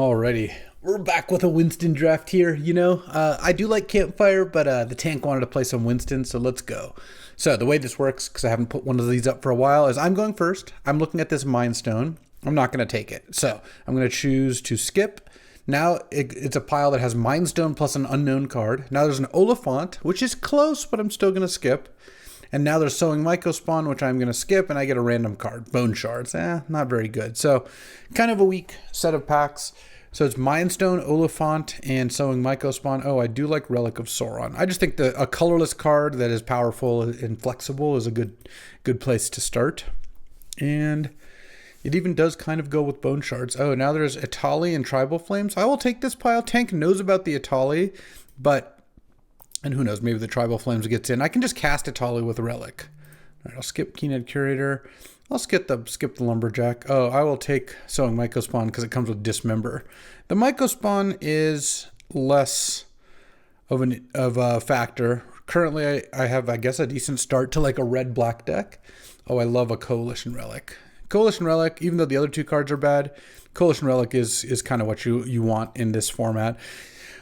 Alrighty, we're back with a Winston draft here. I do like Campfire, but the tank wanted to play some Winston, so let's go. So the way this works, because I haven't put one of these up for a while, is I'm going first. I'm looking at this Mind Stone. I'm not going to take it. So I'm going to choose to skip. Now it's a pile that has Mind Stone plus an unknown card. Now there's an Oliphant, which is close, but I'm still going to skip. And now there's Sowing Mycospawn, which I'm going to skip, and I get a random card. Bone Shards. Not very good. So kind of a weak set of packs. So it's Mind Stone, Oliphant, and Sowing Mycospawn. Oh, I do like Relic of Sauron. I just think a colorless card that is powerful and flexible is a good place to start. And it even does kind of go with Bone Shards. Oh, now there's Atali and Tribal Flames. I will take this pile. Tank knows about the Atali, and who knows, maybe the Tribal Flames gets in. I can just cast Atali with Relic. All right, I'll skip Keenhead Curator. I'll skip the Lumberjack. Oh, I will take Sowing Mycospawn because it comes with Dismember. The Mycospawn is less of a factor. Currently, I have, I guess, a decent start to like a red-black deck. Oh, I love a Coalition Relic. Coalition Relic, even though the other two cards are bad, Coalition Relic is kind of what you want in this format.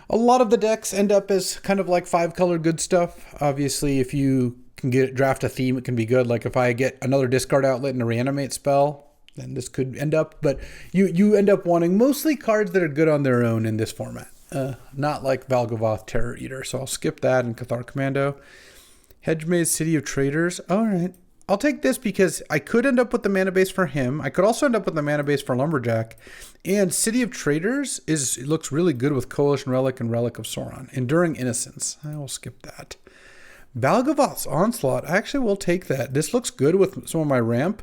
A lot of the decks end up as kind of like 5-color good stuff. Obviously, if you can draft a theme, it can be good. Like if I get another discard outlet and a reanimate spell, then this could end up. But you end up wanting mostly cards that are good on their own in this format. Not like Valgavoth Terror Eater. So I'll skip that and Cathar Commando. Hedgemaze City of Traders. All right. I'll take this because I could end up with the mana base for him. I could also end up with the mana base for Lumberjack. And City of Traders looks really good with Coalition Relic and Relic of Sauron. Enduring Innocence. I will skip that. Valgavoth's Onslaught. I actually will take that. This looks good with some of my ramp.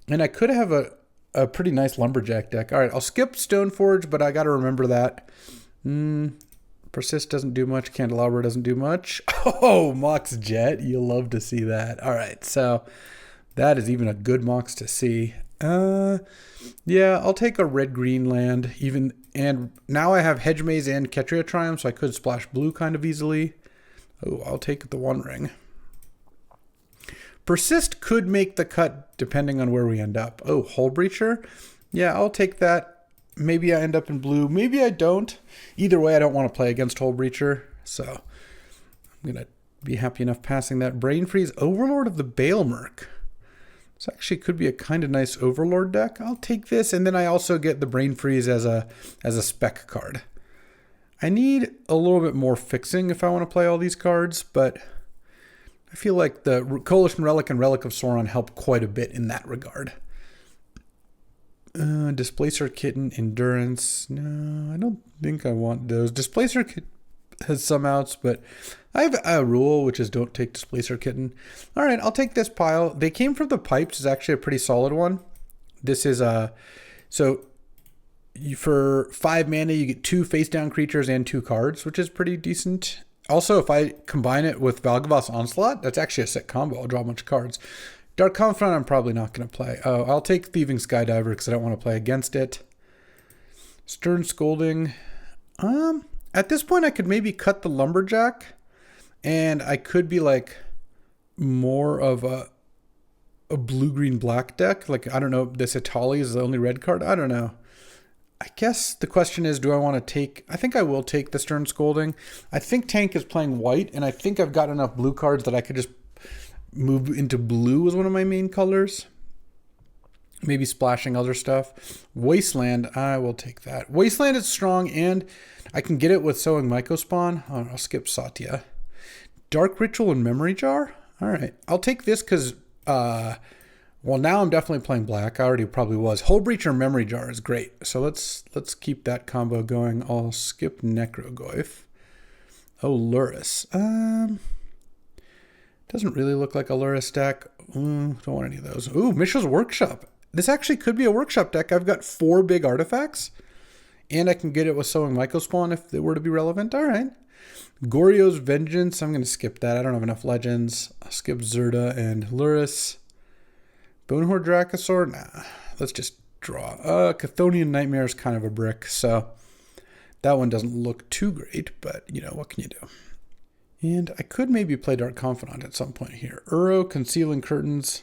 And I could have a pretty nice Lumberjack deck. All right, I'll skip Stoneforge, but I got to remember that. Persist doesn't do much. Candelabra doesn't do much. Oh, Mox Jet. You'll love to see that. All right, so that is even a good Mox to see. Yeah, I'll take a red-green land. And now I have Hedgemaze and Ketria Triumph, so I could splash blue kind of easily. Oh, I'll take the One Ring. Persist could make the cut depending on where we end up. Oh, Hull Breacher. Yeah, I'll take that. Maybe I end up in blue. Maybe I don't. Either way, I don't want to play against Hull Breacher. So I'm going to be happy enough passing that. Brain Freeze, Overlord of the Baelmerk. This actually could be a kind of nice Overlord deck. I'll take this. And then I also get the Brain Freeze as a spec card. I need a little bit more fixing if I want to play all these cards, but I feel like the Coalition Relic and Relic of Sauron help quite a bit in that regard. Displacer Kitten, Endurance. No, I don't think I want those. Displacer Kitten has some outs, but I have a rule, which is don't take Displacer Kitten. All right, I'll take this pile. They Came from the Pipes is actually a pretty solid one. This is for 5 mana, you get 2 face-down creatures and 2 cards, which is pretty decent. Also, if I combine it with Valgavoth's Onslaught, that's actually a sick combo. I'll draw a bunch of cards. Dark Confidant, I'm probably not going to play. Oh, I'll take Thieving Skydiver because I don't want to play against it. Stern Scolding. At this point, I could maybe cut the Lumberjack, and I could be like more of a blue-green-black deck. Like, I don't know, this Atali is the only red card. I don't know. I guess the question is, do I want to take... I think I will take the Stern Scolding. I think Tank is playing white, and I think I've got enough blue cards that I could just move into blue as one of my main colors. Maybe splashing other stuff. Wasteland, I will take that. Wasteland is strong, and I can get it with Sowing Mycospawn. Oh, I'll skip Satya. Dark Ritual and Memory Jar? All right. I'll take this because... well, now I'm definitely playing black. I already probably was. Hull Breacher and Memory Jar is great. So let's keep that combo going. I'll skip Necrogoyf. Oh, Luris. Doesn't really look like a Luris deck. Don't want any of those. Ooh, Mishra's Workshop. This actually could be a workshop deck. I've got 4 big artifacts. And I can get it with Sowing Mycospawn if they were to be relevant. All right. Goryo's Vengeance. I'm going to skip that. I don't have enough legends. I'll skip Zerda and Luris. Bonehorde Dracosaur? Nah. Let's just draw. Chthonian Nightmare is kind of a brick. So that one doesn't look too great. But, what can you do? And I could maybe play Dark Confidant at some point here. Uro, Concealing Curtains,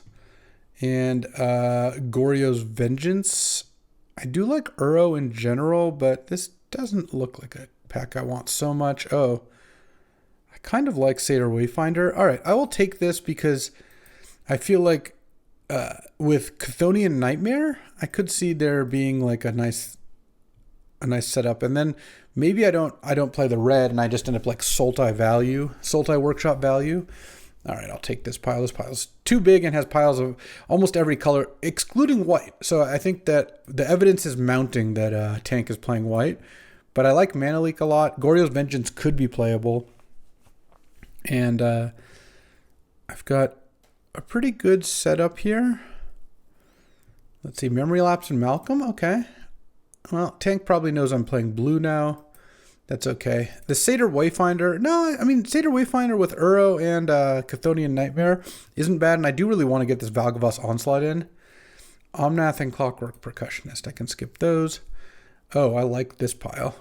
and Goryo's Vengeance. I do like Uro in general, but this doesn't look like a pack I want so much. Oh, I kind of like Satyr Wayfinder. All right, I will take this because I feel like with Chthonian Nightmare, I could see there being like a nice setup, and then maybe I don't play the red, and I just end up like Sultai Workshop value. All right, I'll take this pile. This pile's too big and has piles of almost every color, excluding white. So I think that the evidence is mounting that Tank is playing white. But I like Mana Leak a lot. Goryo's Vengeance could be playable. And I've got a pretty good setup here. Let's see, Memory Lapse and Malcolm. Okay. Well, Tank probably knows I'm playing blue now. That's okay. The Satyr Wayfinder, no, I mean, Satyr Wayfinder with Uro and Chthonian Nightmare isn't bad, and I do really want to get this Valgavas Onslaught in. Omnath and Clockwork Percussionist, I can skip those. Oh, I like this pile.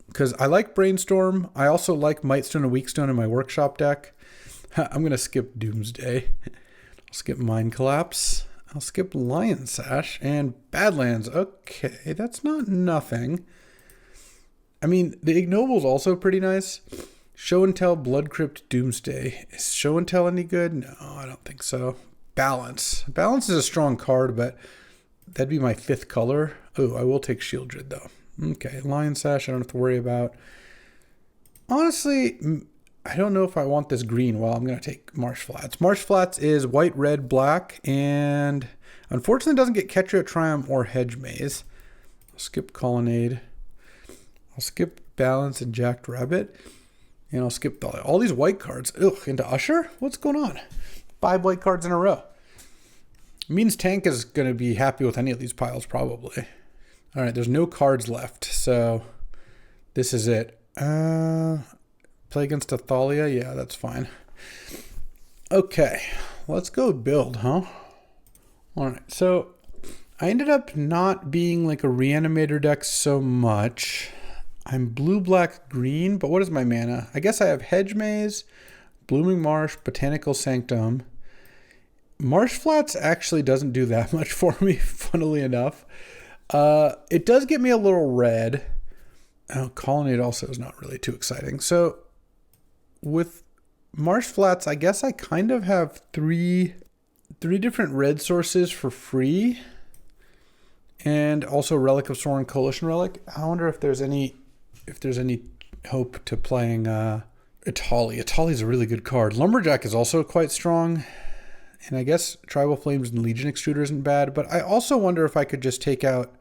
Because I like Brainstorm. I also like Mightstone and Weakstone in my Workshop deck. I'm going to skip Doomsday. I'll skip Mind Collapse. I'll skip Lion Sash and Badlands. Okay, that's not nothing. I mean, the Ignoble's also pretty nice. Show and Tell, Blood Crypt, Doomsday. Is Show and Tell any good? No, I don't think so. Balance. Balance is a strong card, but that'd be my 5th color. Oh, I will take Shieldred, though. Okay, Lion Sash I don't have to worry about. Honestly, I don't know if I want this green. Well, I'm going to take Marsh Flats. Marsh Flats is white, red, black, and unfortunately doesn't get Ketria, Triumph, or Hedge Maze. I'll skip Colonnade. I'll skip Balance and Jacked Rabbit. And I'll skip all these white cards. Ugh, into Usher? What's going on? 5 white cards in a row. It means Tank is going to be happy with any of these piles, probably. All right, there's no cards left, so this is it. Play against Athalia? Yeah, that's fine. Okay, let's go build, huh? All right, so I ended up not being like a Reanimator deck so much. I'm blue, black, green, but what is my mana? I guess I have Hedge Maze, Blooming Marsh, Botanical Sanctum. Marsh Flats actually doesn't do that much for me, funnily enough. It does get me a little red. Oh, Colonnade also is not really too exciting. So with Marsh Flats, I guess I kind of have three different red sources for free. And also Relic of Sorin, Coalition Relic. I wonder if there's any hope to playing Atali. Atali's a really good card. Lumberjack is also quite strong. And I guess Tribal Flames and Legion Extruder isn't bad. But I also wonder if I could just take out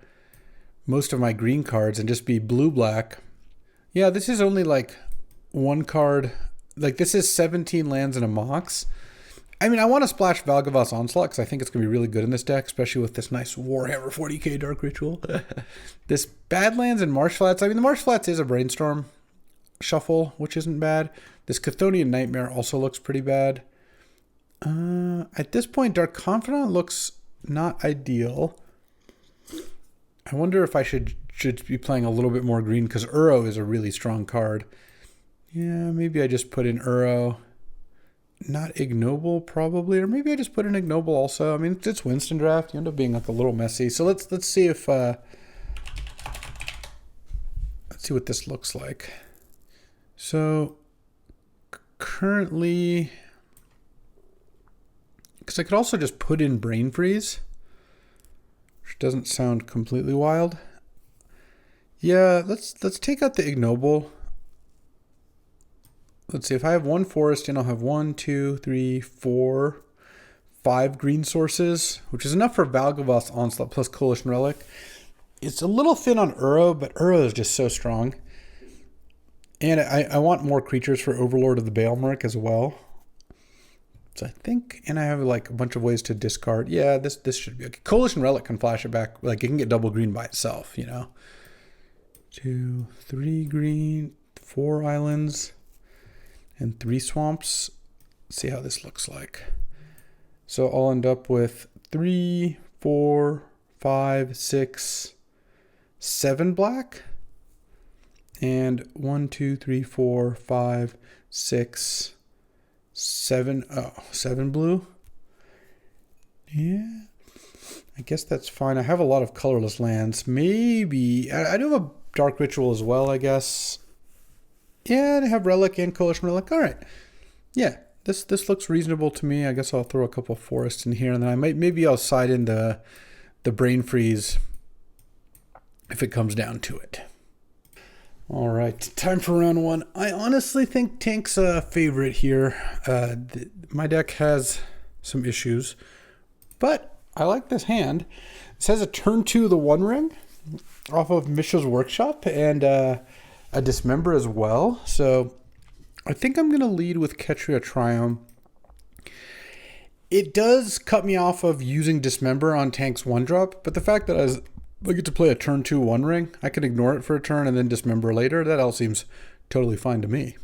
most of my green cards and just be blue-black. Yeah, this is only like one card. Like, this is 17 lands and a Mox. I mean, I want to splash Valgavas Onslaught because I think it's going to be really good in this deck, especially with this nice Warhammer 40k Dark Ritual. This Badlands and Marsh Flats. I mean, the Marsh Flats is a Brainstorm shuffle, which isn't bad. This Chthonian Nightmare also looks pretty bad. At this point, Dark Confidant looks not ideal. I wonder if I should be playing a little bit more green because Uro is a really strong card. Yeah, maybe I just put in Uro. Not Ignoble, probably. Or maybe I just put in Ignoble also. I mean, it's Winston draft. You end up being like a little messy. So let's see if... let's see what this looks like. So, currently... Because I could also just put in Brain Freeze, which doesn't sound completely wild. Yeah, let's take out the Ignoble. Let's see, if I have one forest in, I'll have 1, 2, 3, 4, 5 green sources, which is enough for Valgavas Onslaught plus Coalition Relic. It's a little thin on Uro, but Uro is just so strong. And I want more creatures for Overlord of the Baelmerk as well. So I think, and I have like a bunch of ways to discard. Yeah, this should be okay. Coalition Relic can flash it back. Like, it can get double green by itself, you know. 2, 3 green, 4 islands, and 3 swamps. Let's see how this looks like. So I'll end up with 3, 4, 5, 6, 7 black. And 1, 2, 3, 4, 5, 6, 7. Oh, 7 blue. Yeah. I guess that's fine. I have a lot of colorless lands. Maybe I do have a Dark Ritual as well, I guess. Yeah, I have Relic and Coalition Relic. All right. Yeah, this looks reasonable to me. I guess I'll throw a couple forests in here, and then maybe I'll side in the Brain Freeze if it comes down to it. All right, time for round one. I honestly think Tank's a favorite here. My deck has some issues, but I like this hand. It says a turn 2 the One Ring off of Mishra's Workshop and a Dismember as well. So I think I'm going to lead with Ketria Triumph. It does cut me off of using Dismember on Tank's 1-drop, but the fact that I get to play a turn 2 One Ring, I can ignore it for a turn and then Dismember later. That all seems totally fine to me.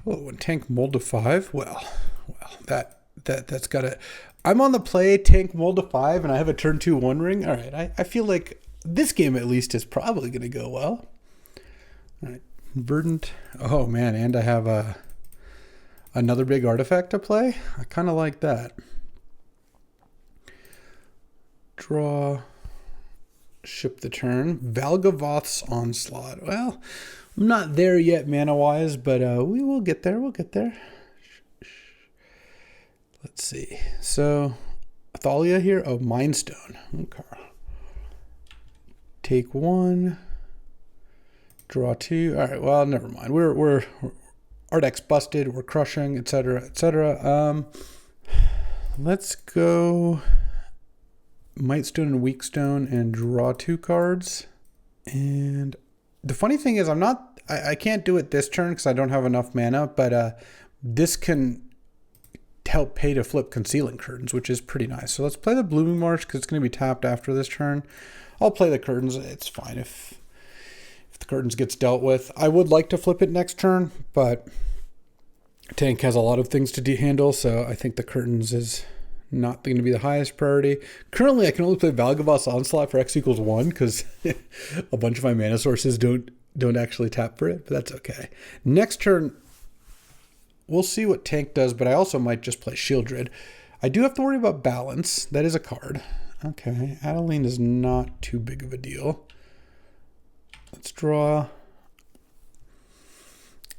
Oh, and Tank Mold to 5? Well, that's got it. I'm on the play, Tank Mold to 5, and I have a turn 2 One Ring. All right, I feel like this game at least is probably going to go well. All right, Verdant. Oh man, and I have another big artifact to play. I kind of like that. Draw. Ship the turn. Valgavoth's Onslaught. Well, I'm not there yet mana-wise, but we will get there. We'll get there. Let's see. So, Athalia here. Oh, Mind Stone. Okay. Take 1. Draw 2. All right. Well, never mind. Our deck's busted. We're crushing, etc., etc. Let's go Might Stone and Weak Stone and draw 2 cards. And the funny thing is I can't do it this turn because I don't have enough mana, but this can help pay to flip Concealing Curtains, which is pretty nice. So let's play the Blooming Marsh because it's going to be tapped after this turn. I'll play the Curtains. It's fine if the Curtains gets dealt with. I would like to flip it next turn, but Tank has a lot of things to handle, so I think the Curtains is not going to be the highest priority. Currently, I can only play Valgavoth's Onslaught for X equals 1 because a bunch of my mana sources don't actually tap for it, but that's okay. Next turn, we'll see what Tank does, but I also might just play Shieldred. I do have to worry about Balance. That is a card. Okay, Adeline is not too big of a deal. Let's draw.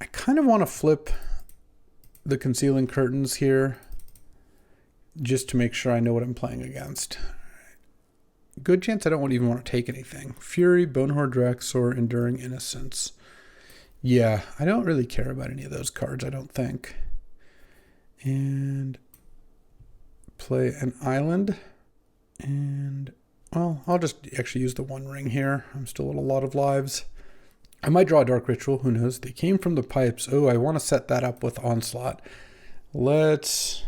I kind of want to flip the Concealing Curtains here, just to make sure I know what I'm playing against. Good chance I don't even want to take anything. Fury, Bonehorde Draxor, Enduring Innocence. Yeah, I don't really care about any of those cards, I don't think. And play an island. And, well, I'll just actually use the One Ring here. I'm still at a lot of lives. I might draw a Dark Ritual, who knows. They came from the pipes. Oh, I want to set that up with Onslaught. Let's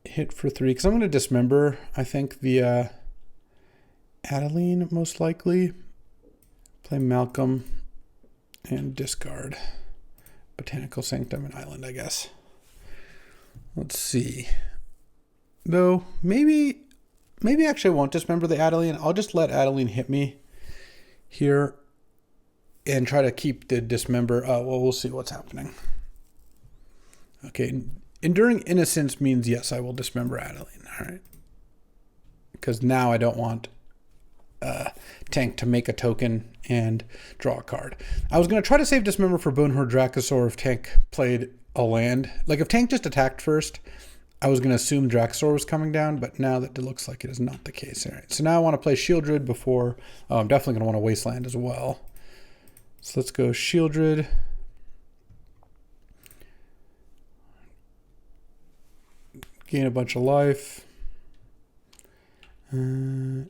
hit for 3, because I'm going to Dismember, I think, via Adeline, most likely. Play Malcolm and discard Botanical Sanctum and Island, I guess. Let's see. Though, maybe actually I won't Dismember the Adeline. I'll just let Adeline hit me here and try to keep the Dismember. Well, we'll see what's happening. Okay. Enduring Innocence means, yes, I will Dismember Adeline. All right. Because now I don't want Tank to make a token and draw a card. I was going to try to save Dismember for Bonehorde Dracosaur if Tank played a land. Like, if Tank just attacked first, I was going to assume Dracosaur was coming down, but now that it looks like it is not the case. All right. So now I want to play Shieldred before. I'm definitely going to want to Wasteland as well. So let's go Shieldred. Gain a bunch of life.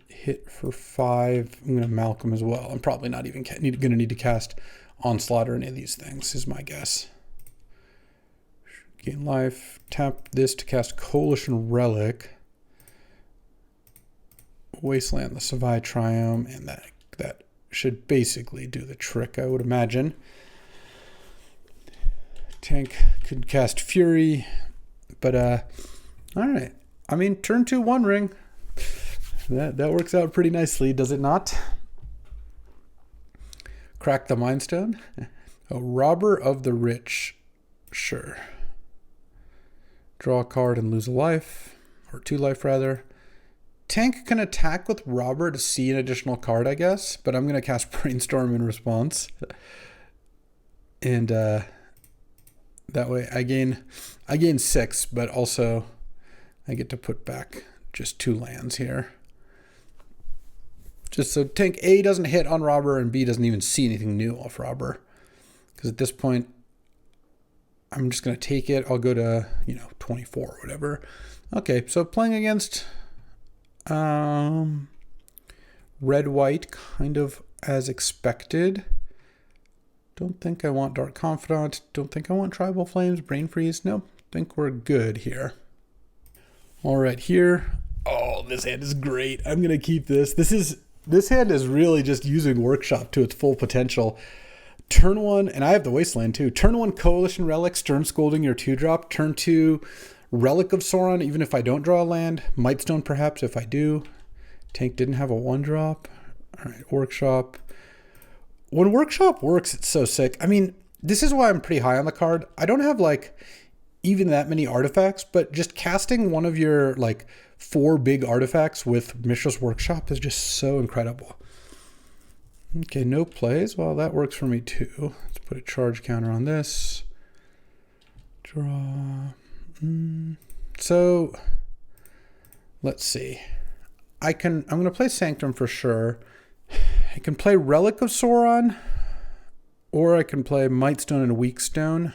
Hit for 5. I'm going to Malcolm as well. I'm probably not even going to need to cast Onslaught or any of these things, is my guess. Gain life. Tap this to cast Coalition Relic. Wasteland the Savai Triumph, and that should basically do the trick, I would imagine. Tank could cast Fury, but all right. I mean, turn 2 One Ring. That works out pretty nicely, does it not? Crack the Mind Stone. A Robber of the Rich. Sure. Draw a card and lose a life. or 2 life rather. Tank can attack with Robber to see an additional card, I guess, but I'm going to cast Brainstorm in response. And that way I gain 6, but also I get to put back just 2 lands here. Just so tank A doesn't hit on Robber and B doesn't even see anything new off Robber. Because at this point, I'm just going to take it. I'll go to, 24 or whatever. Okay, so playing against red-white, kind of as expected. Don't think I want Dark Confidant. Don't think I want Tribal Flames, Brain Freeze. Nope, think we're good here. All right, here. Oh, this hand is great. I'm going to keep this. This hand is really just using Workshop to its full potential. Turn 1, and I have the Wasteland too. Turn 1, Coalition Relic, Stern Scolding your 2-drop. Turn 2, Relic of Sauron, even if I don't draw a land. Mightstone perhaps if I do. Tank didn't have a 1-drop. All right, Workshop. When Workshop works, it's so sick. I mean, this is why I'm pretty high on the card. I don't have even that many artifacts, but just casting one of your 4 big artifacts with Mishra's Workshop is just so incredible. Okay, no plays. Well, that works for me too. Let's put a charge counter on this. Draw. So, let's see. I'm going to play Sanctum for sure. I can play Relic of Sauron, or I can play Mightstone and Weakstone.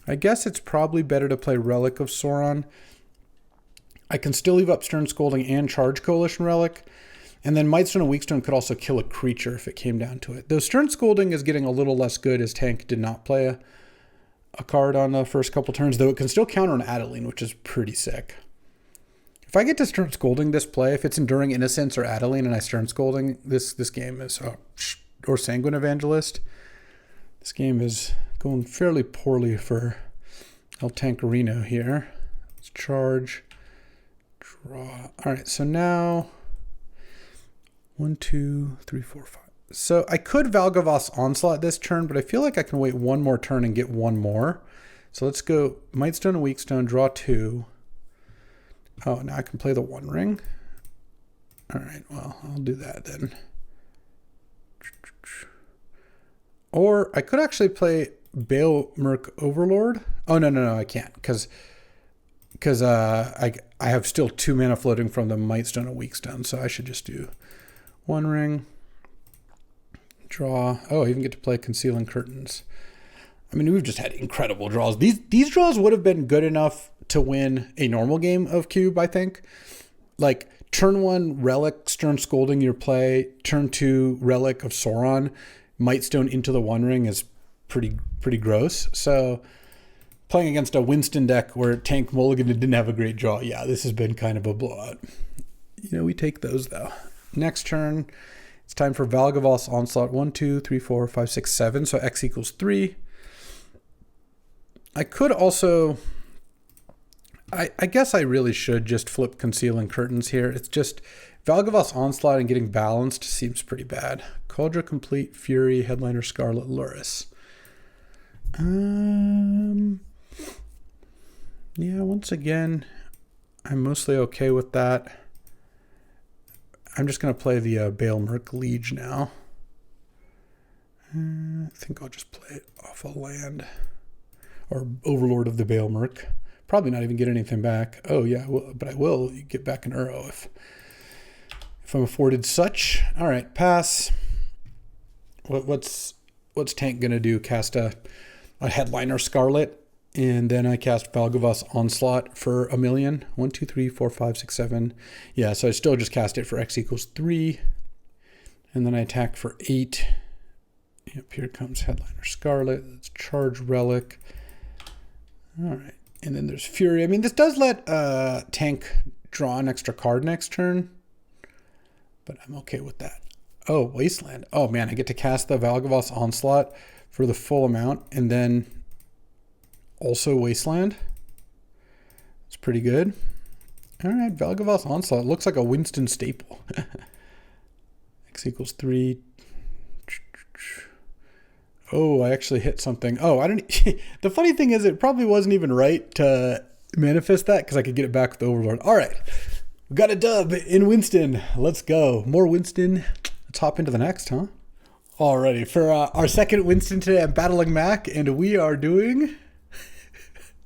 I guess it's probably better to play Relic of Sauron. I can still leave up Stern Scolding and charge Coalition Relic. And then Mightstone and Weakstone could also kill a creature if it came down to it. Though Stern Scolding is getting a little less good as Tank did not play a card on the first couple turns, though it can still counter an Adeline, which is pretty sick. If I get to Stern Scolding this play, if it's Enduring Innocence or Adeline and I Stern Scolding, this game is, or Sanguine Evangelist, this game is going fairly poorly for El Tankerino here. Let's charge, draw. All right, so now 1, 2, 3, 4, 5. So I could Valgavoth's Onslaught this turn, but I feel like I can wait one more turn and get one more. So let's go Mightstone and Weakstone, draw 2. Oh, now I can play the 1 ring. All right, well, I'll do that then. Or I could actually play Bale Merc Overlord. Oh, no, I can't, because I have still 2 mana floating from the Mightstone and Weakstone, so I should just do 1 ring, draw. Oh, I even get to play Concealing Curtains. I mean, we've just had incredible draws. These draws would have been good enough to win a normal game of Cube, I think. Turn 1, Relic, Stern Scolding your play. Turn 2, Relic of Sauron. Mightstone into the 1 ring is pretty gross. So playing against a Winston deck where Tank Mulligan didn't have a great draw, yeah, this has been kind of a blowout. We take those though. Next turn, it's time for Valgavoth's Onslaught. 1, 2, 3, 4, 5, 6, 7. So X equals 3. I could also, I guess I really should just flip Concealing Curtains here. It's just Valgavoth's Onslaught and getting balanced seems pretty bad. Cauldra Complete, Fury, Headliner Scarlet, Luris. Yeah, once again, I'm mostly okay with that. I'm just going to play the Bale Merc Liege now. I think I'll just play it off a land. Or Overlord of the Bale Merc. Probably not even get anything back. Oh, yeah, but I will get back an Uro if I'm afforded such. All right, pass. What's Tank going to do? Cast a Headliner Scarlet, and then I cast Valgavoth's Onslaught for 1 million. 1, 2, 3, 4, 5, 6, 7. Yeah, so I still just cast it for X equals 3. And then I attack for 8. Yep, here comes Headliner Scarlet. Let's charge Relic. All right. And then there's Fury. I mean, this does let Tank draw an extra card next turn, but I'm okay with that. Oh, Wasteland. Oh, man, I get to cast the Valgavoth's Onslaught for the full amount, and then also Wasteland. It's pretty good. All right, Valgavoth's Onslaught. Looks like a Winston staple. X equals 3. Oh, I actually hit something. Oh, I don't. The funny thing is, it probably wasn't even right to manifest that because I could get it back with the Overlord. All right. We got a dub in Winston. Let's go. More Winston. Let's hop into the next, huh? Alrighty. For our second Winston today, I'm battling Mack, and we are doing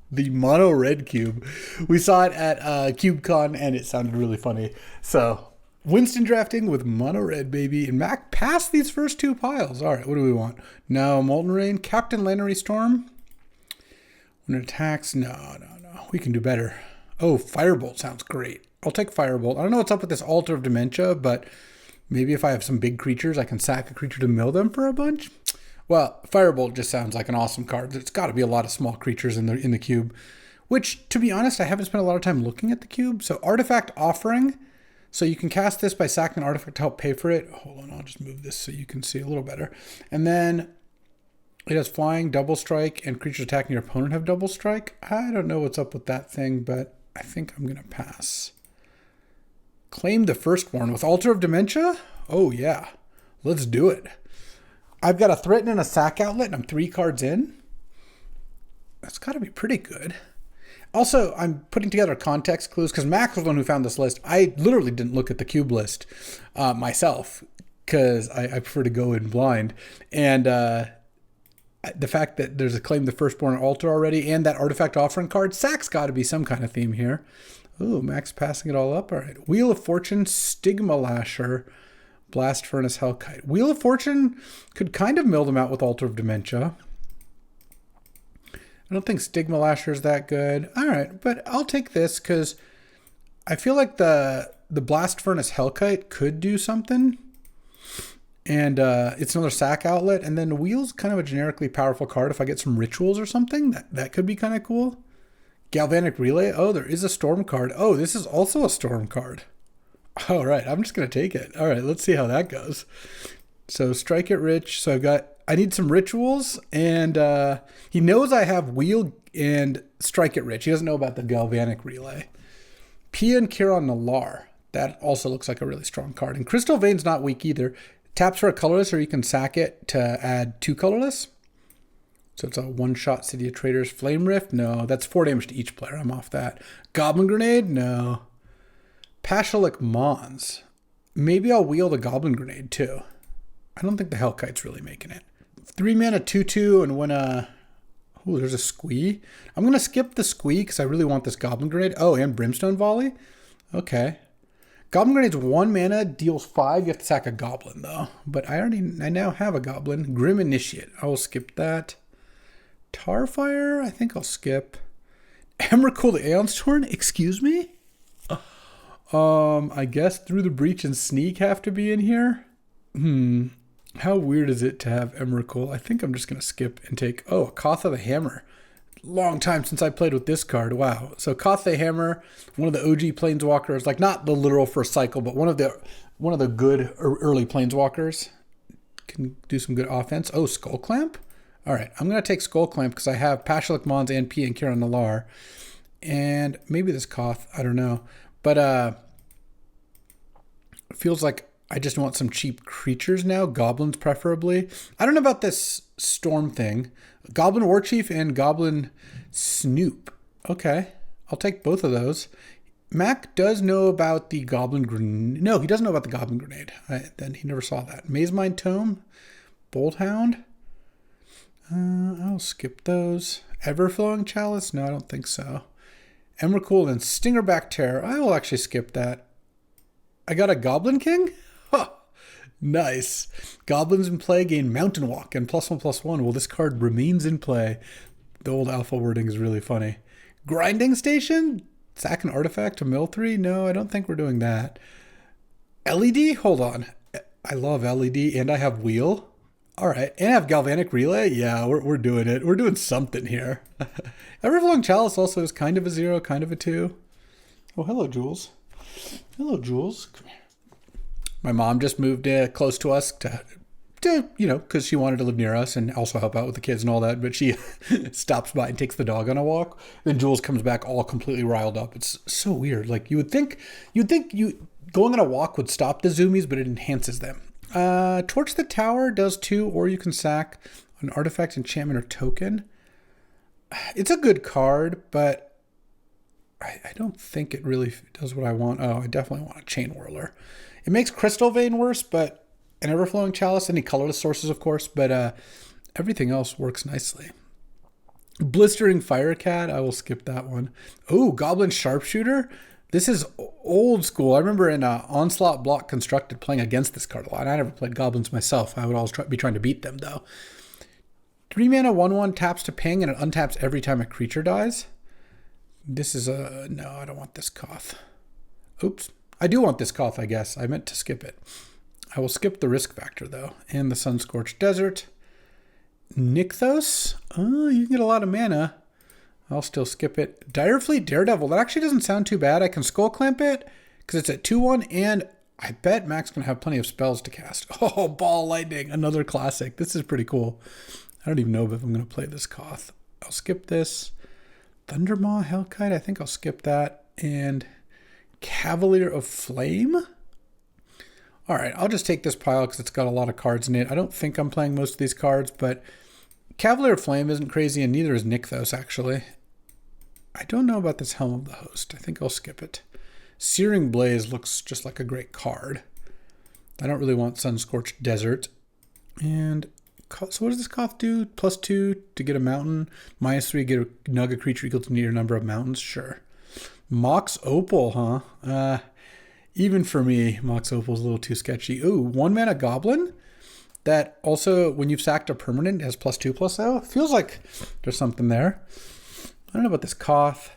the mono red cube. We saw it at CubeCon, and it sounded really funny. So, Winston drafting with mono red, baby. And Mack passed these first two piles. All right, what do we want? No, Molten Rain. Captain Lannery Storm. When it attacks, no. We can do better. Oh, Firebolt sounds great. I'll take Firebolt. I don't know what's up with this Altar of Dementia, but maybe if I have some big creatures, I can sack a creature to mill them for a bunch. Well, Firebolt just sounds like an awesome card. There's got to be a lot of small creatures in the cube, which, to be honest, I haven't spent a lot of time looking at the cube. So Artifact Offering. So you can cast this by sacking an artifact to help pay for it. Hold on, I'll just move this so you can see a little better. And then it has flying, double strike, and creatures attacking your opponent have double strike. I don't know what's up with that thing, but I think I'm going to pass. Claim the Firstborn with Altar of Dementia? Oh, yeah. Let's do it. I've got a Threaten and a Sack Outlet, and I'm 3 cards in. That's got to be pretty good. Also, I'm putting together context clues, because Mack was the one who found this list. I literally didn't look at the cube list myself, because I prefer to go in blind. And the fact that there's a Claim the Firstborn altar already, and that Artifact Offering card, Sack's got to be some kind of theme here. Ooh, Mack's passing it all up. All right. Wheel of Fortune, Stigma Lasher, Blast Furnace, Hellkite. Wheel of Fortune could kind of mill them out with Altar of Dementia. I don't think Stigma Lasher is that good. All right, but I'll take this because I feel like the Blast Furnace, Hellkite could do something. And it's another sack outlet. And then Wheel's kind of a generically powerful card. If I get some rituals or something, that could be kind of cool. Galvanic Relay. Oh, there is a storm card. Oh, this is also a storm card. All right, I'm just going to take it. All right, let's see how that goes. So strike it rich. So I need some rituals. And he knows I have Wheel and strike it rich. He doesn't know about the Galvanic Relay. Pia and Kiran Nalar. That also looks like a really strong card. And Crystal Vein's not weak either. Taps for a colorless, or you can sack it to add 2 colorless. So it's a one-shot City of Traders. Flame Rift? No, that's 4 damage to each player. I'm off that. Goblin Grenade? No. Pashalik Mons. Maybe I'll wheel the Goblin Grenade too. I don't think the Hellkite's really making it. 3 mana, 2/2, and when ooh, there's a Squee. I'm going to skip the Squee because I really want this Goblin Grenade. Oh, and Brimstone Volley? Okay. Goblin Grenade's 1 mana, deals 5. You have to sack a Goblin, though. But I now have a Goblin. Grim Initiate. I will skip that. Tarfire? I think I'll skip. Emrakul the Aeonstorn? Excuse me? I guess Through the Breach and Sneak have to be in here. How weird is it to have Emrakul? I think I'm just going to skip and take... Oh, Kotha the Hammer. Long time since I played with this card. Wow. So Koth the Hammer, one of the OG planeswalkers, like not the literal first cycle, but one of the good early planeswalkers. Can do some good offense. Oh, Skull Clamp? All right, I'm going to take Skull Clamp because I have Pashalik Mons and P and Kiran Nalar. And maybe this Koth, I don't know. But it feels like I just want some cheap creatures now, goblins preferably. I don't know about this storm thing. Goblin Warchief and Goblin Snoop. Okay, I'll take both of those. Mack does know about the Goblin Grenade. No, he doesn't know about the Goblin Grenade. Then he never saw that. Mazemind Tome, Bolthound. I'll skip those. Everflowing Chalice? No, I don't think so. Emrakul and Stingerback Terror. I will actually skip that. I got a Goblin King? Huh. Nice. Goblins in play gain Mountain Walk and +1/+1. Well, this card remains in play. The old alpha wording is really funny. Grinding Station? Sack an artifact to mill 3? No, I don't think we're doing that. LED? Hold on. I love LED and I have Wheel. All right. And I have Galvanic Relay? Yeah, we're doing it. We're doing something here. Everflowing Chalice also is kind of a 0, kind of a 2. Oh, hello, Jules. Hello, Jules. My mom just moved close to us to because she wanted to live near us and also help out with the kids and all that. But she stops by and takes the dog on a walk. Then Jules comes back all completely riled up. It's so weird. Like you'd think going on a walk would stop the zoomies, but it enhances them. Torch the Tower does 2, or you can sack an artifact, enchantment, or token. It's a good card, but I don't think it really does what I want. Oh, I definitely want a Chain Whirler. It makes Crystal Vein worse, but an Everflowing Chalice, any colorless sources, of course, but everything else works nicely. Blistering Firecat, I will skip that one. Oh, Goblin Sharpshooter. This is old school. I remember in Onslaught Block Constructed playing against this card a lot. I never played goblins myself. I would always be trying to beat them, though. 3 mana, 1/1 taps to ping, and it untaps every time a creature dies. This is a... No, I don't want this Koth. Oops. I do want this Koth, I guess. I meant to skip it. I will skip the risk factor, though. And the Sunscorched Desert. Nykthos. Oh, you can get a lot of mana. I'll still skip it. Direfleet Daredevil. That actually doesn't sound too bad. I can Skull Clamp it because it's at 2/1, and I bet Mack's going to have plenty of spells to cast. Oh, Ball Lightning. Another classic. This is pretty cool. I don't even know if I'm going to play this Koth. I'll skip this. Thundermaw Hellkite. I think I'll skip that. And Cavalier of Flame. All right, I'll just take this pile because it's got a lot of cards in it. I don't think I'm playing most of these cards, but Cavalier of Flame isn't crazy, and neither is Nykthos, actually. I don't know about this Helm of the Host. I think I'll skip it. Searing Blaze looks just like a great card. I don't really want Sunscorched Desert. And so what does this Koth do? +2 to get a mountain. -3, get a Nugget creature equal to your number of mountains. Sure. Mox Opal, huh? Even for me, Mox Opal's a little too sketchy. Ooh, 1 mana Goblin. That also, when you've sacked a permanent, has +2/+0. Feels like there's something there. I don't know about this Koth.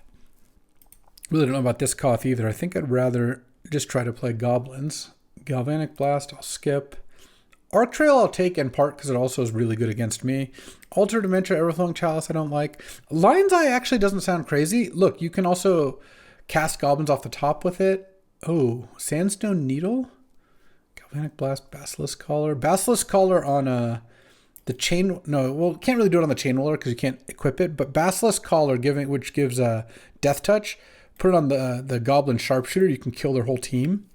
Really don't know about this Koth either. I think I'd rather just try to play goblins. Galvanic Blast, I'll skip. Arc Trail I'll take in part because it also is really good against me. Altar Dementia, Everflowing Chalice I don't like. Lion's Eye actually doesn't sound crazy. Look, you can also cast goblins off the top with it. Oh, Sandstone Needle? Galvanic Blast, Basilisk Collar. Basilisk Collar on the chain... No, well, can't really do it on the Chain Whirler because you can't equip it. But Basilisk Collar, which gives a Death Touch, put it on the Goblin Sharpshooter. You can kill their whole team.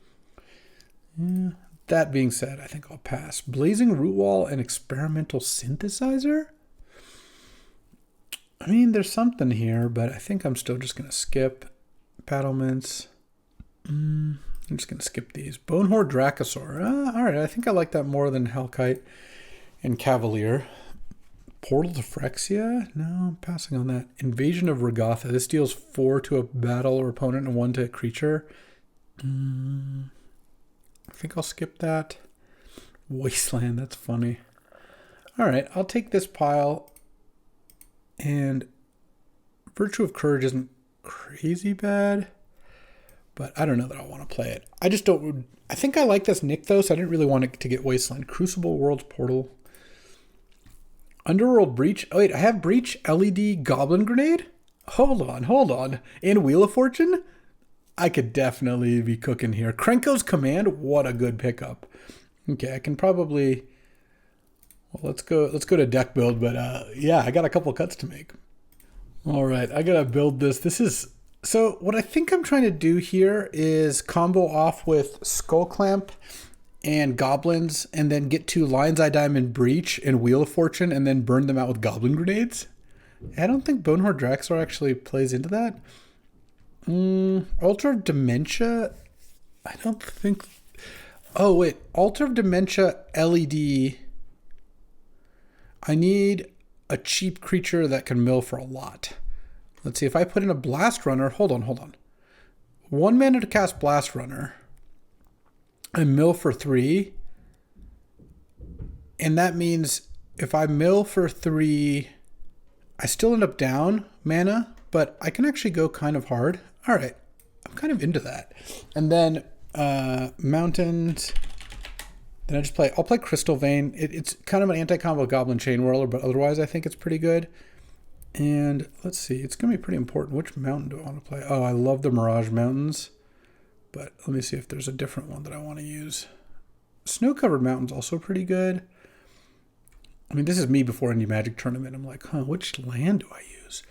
Yeah. That being said, I think I'll pass. Blazing Root Wall and Experimental Synthesizer? I mean, there's something here, but I think I'm still just going to skip. Battlements. I'm just going to skip these. Bonehorde Dracosaur. All right, I think I like that more than Hellkite and Cavalier. Portal to Phyrexia? No, I'm passing on that. Invasion of Regatha. This deals 4 to a battle or opponent and 1 to a creature. I think I'll skip that. Wasteland, that's funny. All right, I'll take this pile. And Virtue of Courage isn't crazy bad, but I don't know that I want to play it. I just don't... I think I like this Nykthos. I didn't really want it to get Wasteland. Crucible, World's Portal. Underworld Breach. Oh, wait, I have Breach, LED, Goblin Grenade? Hold on. And Wheel of Fortune? I could definitely be cooking here. Krenko's Command, what a good pickup. Okay, I can probably... Well, let's go to deck build, but yeah, I got a couple cuts to make. All right, I gotta build this. This is... So what I think I'm trying to do here is combo off with Skull Clamp and Goblins, and then get to Lion's Eye Diamond Breach and Wheel of Fortune, and then burn them out with Goblin Grenades. I don't think Bonehorde Dracosaur actually plays into that. Altar of Dementia, I don't think... Oh, wait. Altar of Dementia LED. I need a cheap creature that can mill for a lot. Let's see. If I put in a Blast Runner... Hold on. 1 mana to cast Blast Runner. And mill for 3. And that means if I mill for 3, I still end up down mana, but I can actually go kind of hard. All right, I'm kind of into that. And then Mountains. Then I'll play Crystal Vein. It's kind of an anti-combo Goblin Chain Whirler, but otherwise I think it's pretty good. And let's see, it's going to be pretty important. Which mountain do I want to play? Oh, I love the Mirage Mountains. But let me see if there's a different one that I want to use. Snow-Covered Mountain's also pretty good. I mean, this is me before any Magic tournament. I'm like, which land do I use?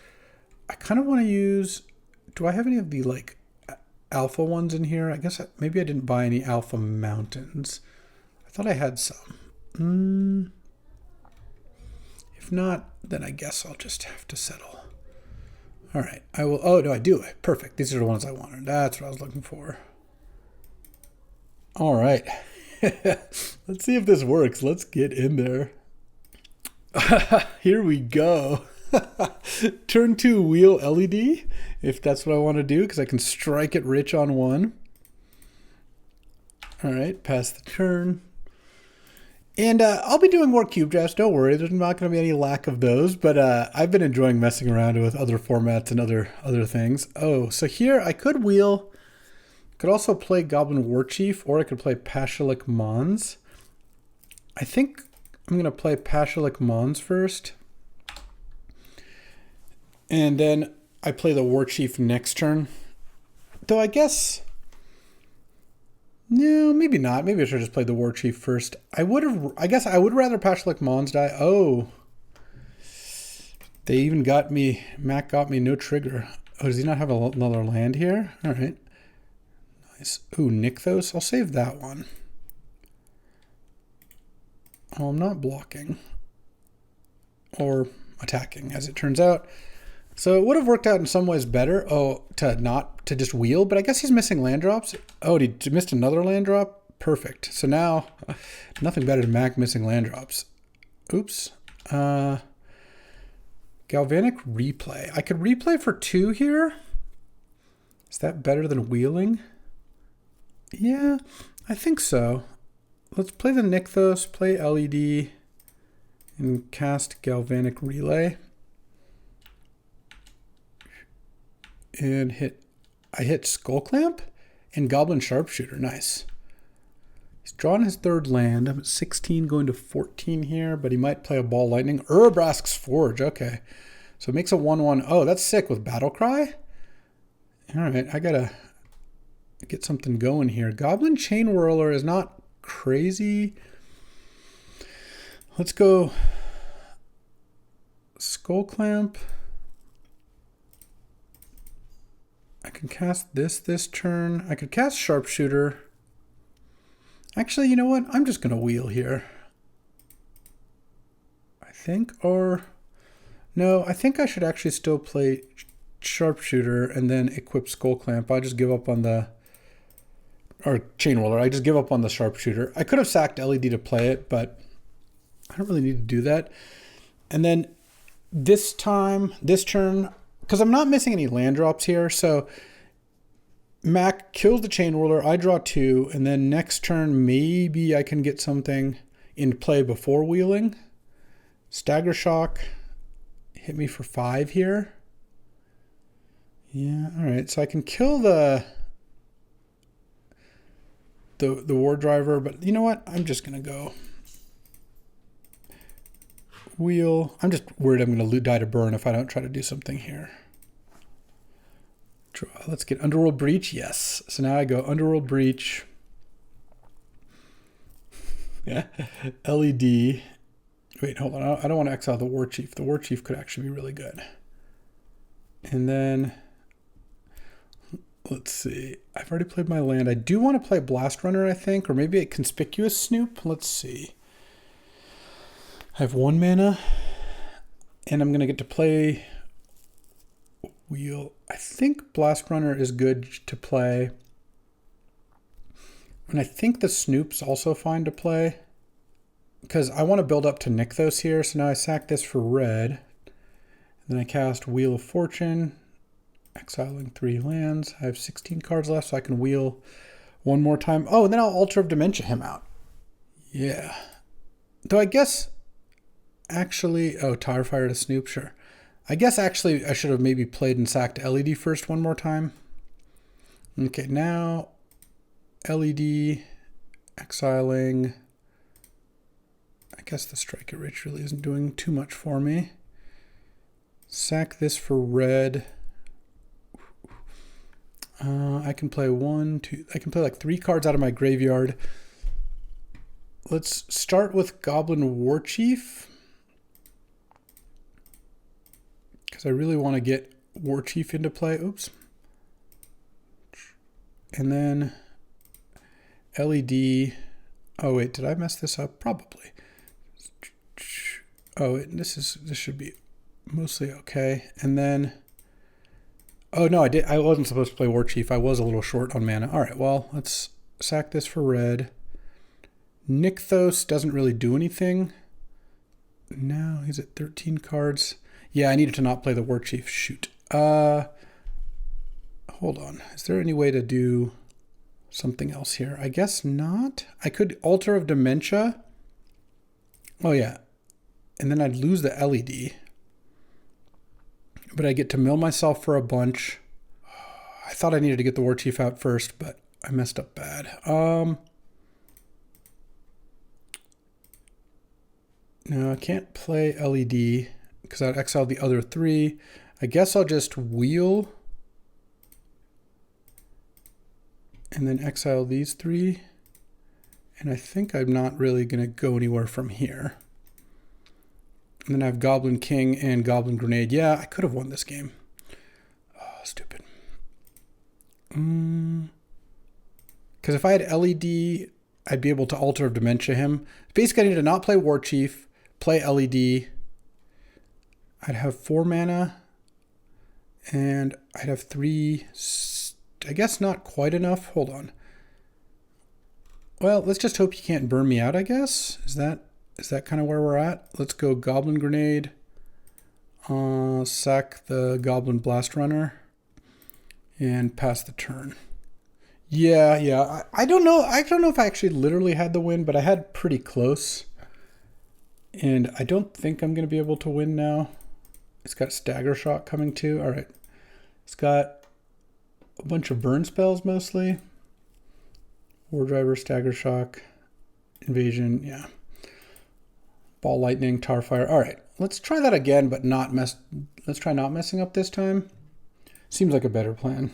I kind of want to use... Do I have any of the, like, alpha ones in here? I guess maybe I didn't buy any alpha mountains. I thought I had some. If not, then I guess I'll just have to settle. All right, I will. Oh, no, I do. Perfect. These are the ones I wanted. That's what I was looking for. All right. Let's see if this works. Let's get in there. Here we go. Turn 2 wheel LED, if that's what I want to do, because I can strike it rich on one. All right, pass the turn. And I'll be doing more cube drafts, don't worry. There's not going to be any lack of those, but I've been enjoying messing around with other formats and other things. Oh, so here I could wheel. Could also play Goblin Warchief, or I could play Pashalik Mons. I think I'm going to play Pashalik Mons first. And then I play the Warchief next turn. Though I guess... No, maybe not. Maybe I should just play the Warchief first. I guess I would rather Pashalik Mons die. Oh. They even got me... Mack got me no trigger. Oh, does he not have another land here? All right. Nice. Ooh, Nykthos. I'll save that one. Oh, I'm not blocking. Or attacking, as it turns out. So it would have worked out in some ways better, to just wheel, but I guess he's missing land drops. Oh, he missed another land drop? Perfect. So now, nothing better than Mack missing land drops. Oops. Galvanic Replay. I could replay for 2 here. Is that better than wheeling? Yeah, I think so. Let's play the Nykthos, play LED, and cast Galvanic Relay. And I hit Skull Clamp and Goblin Sharpshooter. Nice. He's drawn his 3rd land. I'm at 16 going to 14 here, but he might play a Ball Lightning. Urabrask's Forge. Okay. So it makes a 1/1. Oh, that's sick with Battle Cry. All right. I got to get something going here. Goblin Chain Whirler is not crazy. Let's go Skull Clamp. I can cast this turn. I could cast Sharpshooter. Actually, you know what? I'm just going to wheel here. I think, or... No, I think I should actually still play Sharpshooter and then equip Skull Clamp. I just give up on the... Or Chain Whirler. I just give up on the Sharpshooter. I could have sacked LED to play it, but I don't really need to do that. And then this turn... Because I'm not missing any land drops here, so Mack kills the Chain Whirler, I draw 2, and then next turn maybe I can get something in play before wheeling. Stagger Shock, hit me for 5 here. Yeah, all right, so I can kill the War Driver, but you know what? I'm just going to go wheel. I'm just worried I'm going to die to burn if I don't try to do something here. Draw. Let's get Underworld Breach. Yes. So now I go Underworld Breach. Yeah. LED. Wait, hold on. I don't want to exile the Warchief. The Warchief could actually be really good. And then, let's see. I've already played my land. I do want to play Blast Runner, I think, or maybe a Conspicuous Snoop. Let's see. I have 1 mana, and I'm going to get to play wheel. I think Blast Runner is good to play. And I think the Snoop's also fine to play, because I want to build up to Nykthos here. So now I sack this for red. And then I cast Wheel of Fortune, exiling 3 lands. I have 16 cards left, so I can wheel 1 more time. Oh, and then I'll Altar of Dementia him out. Yeah. Though I guess... Actually, oh, Tire Fire to Snoop, sure. I guess actually I should have maybe played and sacked LED first 1 more time. Okay, now LED, exiling. I guess the Strike It Rich really isn't doing too much for me. Sack this for red. I can play 1, 2, I can play like 3 cards out of my graveyard. Let's start with Goblin Warchief, because I really want to get Warchief into play. Oops. And then LED. Oh wait, did I mess this up? Probably. Oh, this should be mostly okay. And then Oh, no, I did. I wasn't supposed to play War Chief. I was a little short on mana. All right, well, let's sack this for red. Nykthos doesn't really do anything. No, he's at 13 cards. Yeah, I needed to not play the War Chief. Shoot. Hold on. Is there any way to do something else here? I guess not. I could Altar of Dementia. Oh, yeah. And then I'd lose the LED. But I get to mill myself for a bunch. I thought I needed to get the War Chief out first, but I messed up bad. No, I can't play LED because I'd exile the other 3. I guess I'll just wheel and then exile these 3. And I think I'm not really going to go anywhere from here. And then I have Goblin King and Goblin Grenade. Yeah, I could have won this game. Oh, stupid. Because if I had LED, I'd be able to Altar of Dementia him. Basically, I need to not play War Chief, play LED. I'd have 4 mana. And I'd have 3... I guess not quite enough. Hold on. Well, let's just hope you can't burn me out, I guess. Is that kind of where we're at? Let's go Goblin Grenade. Sack the Blast Runner. And pass the turn. Yeah. I don't know. I don't know if I actually literally had the win, but I had pretty close. And I don't think I'm going to be able to win now. It's got Stagger Shock coming too. All right. It's got a bunch of burn spells mostly. War Driver, Stagger Shock, Invasion, yeah. Ball Lightning, Tar Fire. All right, let's try that again, but let's try not messing up this time. Seems like a better plan.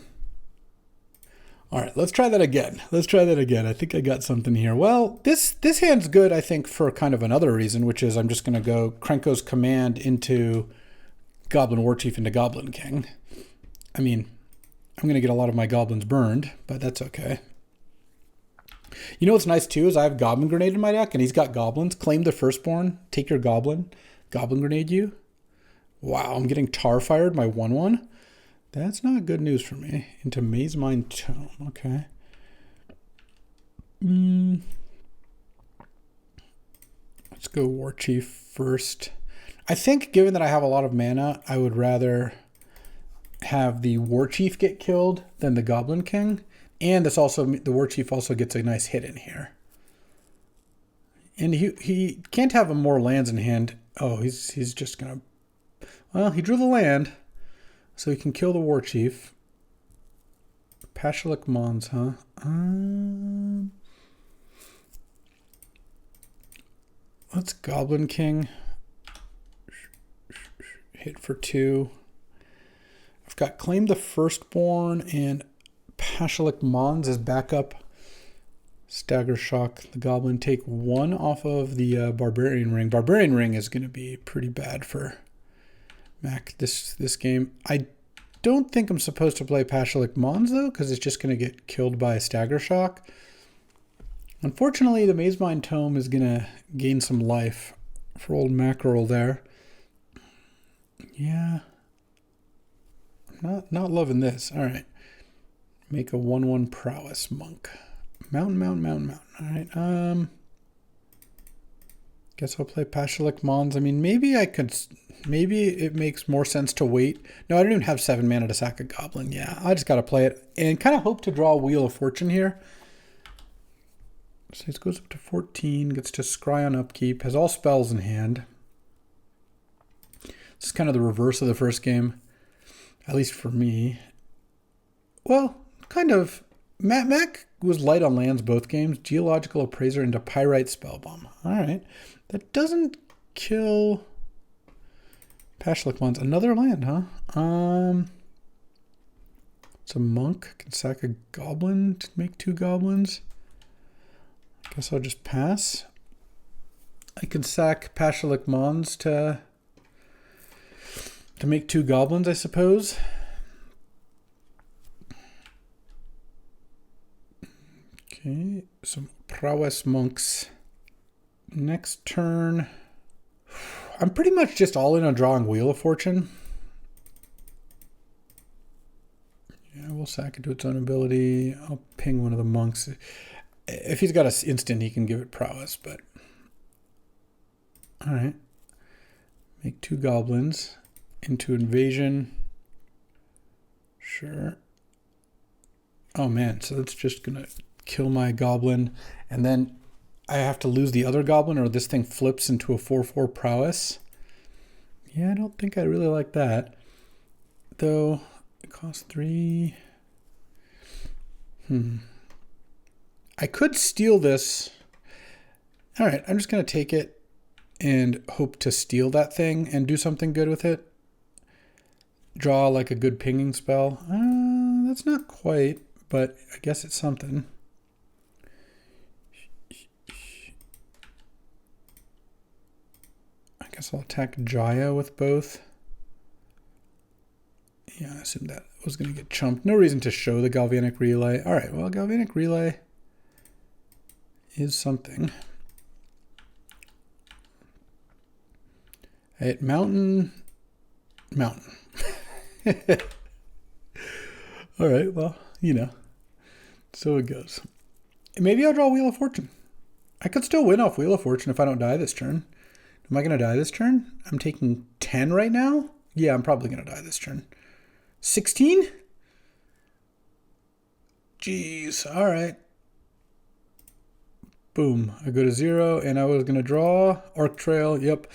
All right, let's try that again. I think I got something here. Well, this hand's good, I think, for kind of another reason, which is I'm just going to go Krenko's Command into Goblin War Chief into Goblin King. I mean, I'm going to get a lot of my goblins burned, but that's okay. You know what's nice too is I have Goblin Grenade in my deck, and he's got goblins. Claim the Firstborn. Take your Goblin. Goblin Grenade you. Wow, I'm getting Tar Fired, my 1/1. That's not good news for me. Into Maze Mine Tome. Okay. Let's go War Chief first. I think given that I have a lot of mana, I would rather have the War Chief get killed than the Goblin King. And this also, the War Chief also gets a nice hit in here. And he can't have more lands in hand. Oh, he's just gonna... Well, he drew the land, so he can kill the War Chief. Pashalik Mons, huh? Let's Goblin King. Hit for 2. I've got Claim the Firstborn and Pashalik Mons as backup. Stagger Shock the Goblin. Take 1 off of the Barbarian Ring. Barbarian Ring is going to be pretty bad for Mack this game. I don't think I'm supposed to play Pashalik Mons though, because it's just going to get killed by a Stagger Shock. Unfortunately, the Maze Mine Tome is going to gain some life for old Mackerel there. Yeah. Not loving this. All right. Make a 1/1 Prowess Monk. Mountain. All right. Guess I'll play Pashalik Mons. I mean, maybe it makes more sense to wait. No, I don't even have 7 mana to sack a Goblin. Yeah, I just got to play it and kind of hope to draw a Wheel of Fortune here. So it goes up to 14, gets to scry on upkeep, has all spells in hand. This is kind of the reverse of the first game, at least for me. Well, kind of. Mack was light on lands both games. Geological Appraiser into Pyrite Spellbomb. All right. That doesn't kill Pashalik Mons. Another land, huh? It's a monk. Can sack a goblin to make 2 goblins. I guess I'll just pass. I could sack Pashalik Mons to make 2 goblins, I suppose. Okay, some Prowess Monks. Next turn, I'm pretty much just all in on drawing Wheel of Fortune. I will sack it to its own ability. I'll ping one of the monks. If he's got an instant, he can give it prowess, but... Alright. Make 2 goblins into invasion. Sure. Oh man, so that's just gonna kill my goblin. And then I have to lose the other goblin or this thing flips into a 4/4 prowess. Yeah, I don't think I really like that. Though, it costs 3. I could steal this. Alright, I'm just gonna take it and hope to steal that thing and do something good with it. Draw like a good pinging spell. That's not quite, but I guess it's something. I guess I'll attack Jaya with both. Yeah, I assumed that was going to get chumped. No reason to show the Galvanic Relay. All right, well, Galvanic Relay is something. At Mountain. All right, well, you know, so it goes. Maybe I'll draw Wheel of Fortune. I could still win off Wheel of Fortune if I don't die this turn. Am I going to die this turn? I'm taking 10 right now. Yeah, I'm probably going to die this turn. 16? Jeez, all right. Boom, I go to 0, and I was going to draw Arc Trail. Yep.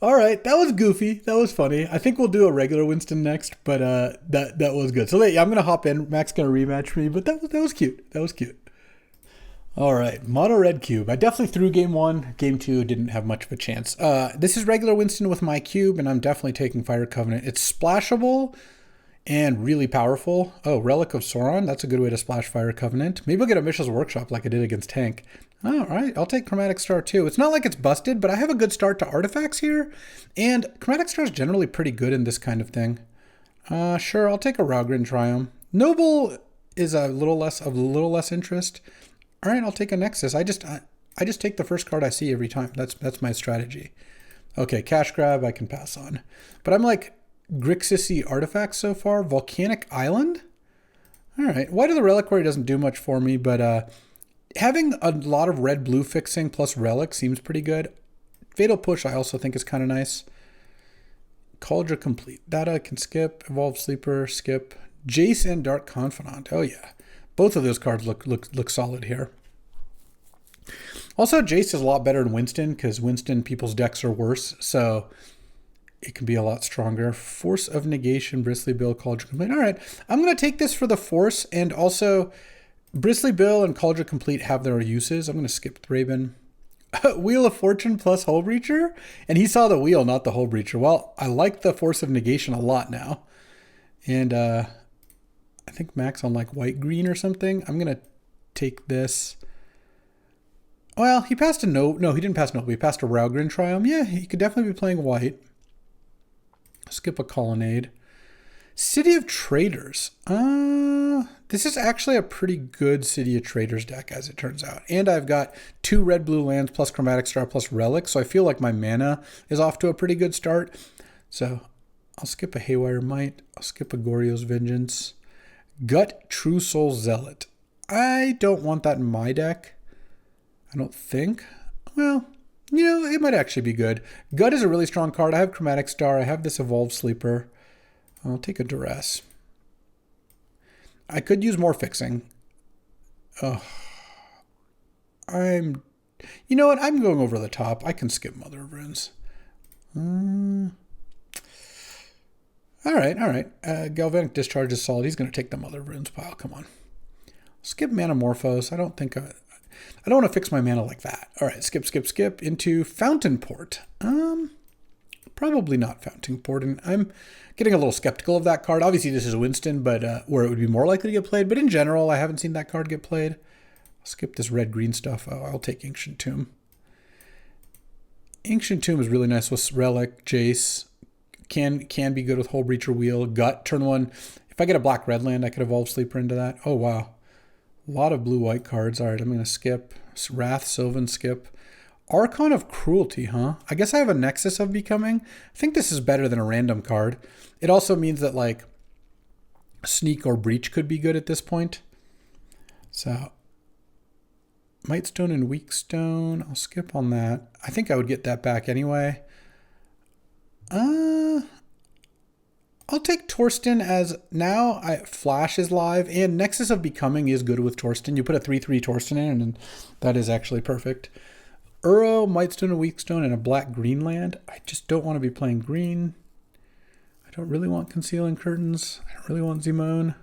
All right, that was goofy. That was funny. I think we'll do a regular Winston next, but that was good. So yeah, I'm going to hop in. Mack's going to rematch me, but that was cute. That was cute. All right, Mono Red Cube. I definitely threw game 1. Game 2 didn't have much of a chance. This is regular Winston with my cube, and I'm definitely taking Fire Covenant. It's splashable and really powerful. Oh, Relic of Sauron. That's a good way to splash Fire Covenant. Maybe I'll get a Mishra's Workshop like I did against Tank. All right, I'll take Chromatic Star too. It's not like it's busted, but I have a good start to artifacts here. And Chromatic Star is generally pretty good in this kind of thing. Sure, I'll take a Raugrin Triumph. Noble is a little less interest. All right, I'll take a Nexus. I just take the first card I see every time. That's my strategy. Okay, Cash Grab I can pass on. But I'm like Grixis-y artifacts so far. Volcanic Island? All right, White of the Reliquary doesn't do much for me, but having a lot of red-blue fixing plus Relic seems pretty good. Fatal Push I also think is kind of nice. Cauldron Complete. That I can skip. Evolved Sleeper, skip. Jace and Dark Confidant. Oh yeah. Both of those cards look solid here. Also, Jace is a lot better than Winston because Winston people's decks are worse, so it can be a lot stronger. Force of Negation, Bristly Bill, Cauldron Complete. All right, I'm going to take this for the Force, and also Bristly Bill and Cauldron Complete have their uses. I'm going to skip Thraben. Wheel of Fortune plus Hull Breacher, and he saw the wheel, not the Hull Breacher. Well, I like the Force of Negation a lot now, and I think Mack's on like white-green or something. I'm going to take this. Well, he passed a no. No, he didn't pass Noble. He passed a Raugrin Triumph. Yeah, he could definitely be playing white. Skip a Colonnade. City of Traders. This is actually a pretty good City of Traders deck, as it turns out. And I've got 2 red-blue lands plus Chromatic Star plus Relic, so I feel like my mana is off to a pretty good start. So I'll skip a Haywire Might. I'll skip a Goryo's Vengeance. Gut True Soul Zealot. I don't want that in my deck. I don't think. Well, you know, it might actually be good. Gut is a really strong card. I have Chromatic Star. I have this Evolved Sleeper. I'll take a Duress. I could use more fixing. You know what? I'm going over the top. I can skip Mother of Runes. All right. Galvanic Discharge is solid. He's going to take the Mother of Runes pile. Come on. Skip Manamorphose. I don't want to fix my mana like that. All right, skip into Fountain Port. Probably not Fountain Port, and I'm getting a little skeptical of that card. Obviously, this is Winston, but where it would be more likely to get played. But in general, I haven't seen that card get played. I'll skip this red-green stuff. Oh, I'll take Ancient Tomb. Ancient Tomb is really nice with Relic, Jace. Can be good with Hull Breacher Wheel. Gut, turn 1. If I get a black-red land, I could Evolve Sleeper into that. Oh, wow. A lot of blue-white cards. All right, I'm going to skip. Wrath, Sylvan, skip. Archon of Cruelty, huh? I guess I have a Nexus of Becoming. I think this is better than a random card. It also means that, like, Sneak or Breach could be good at this point. So Mightstone and Weakstone, I'll skip on that. I think I would get that back anyway. I'll take Torsten as now Flash is live and Nexus of Becoming is good with Torsten. You put a 3/3 Torsten in and that is actually perfect. Uro, Mightstone and Weakstone, and a black Greenland. I just don't want to be playing green. I don't really want Concealing Curtains. I don't really want Zimone.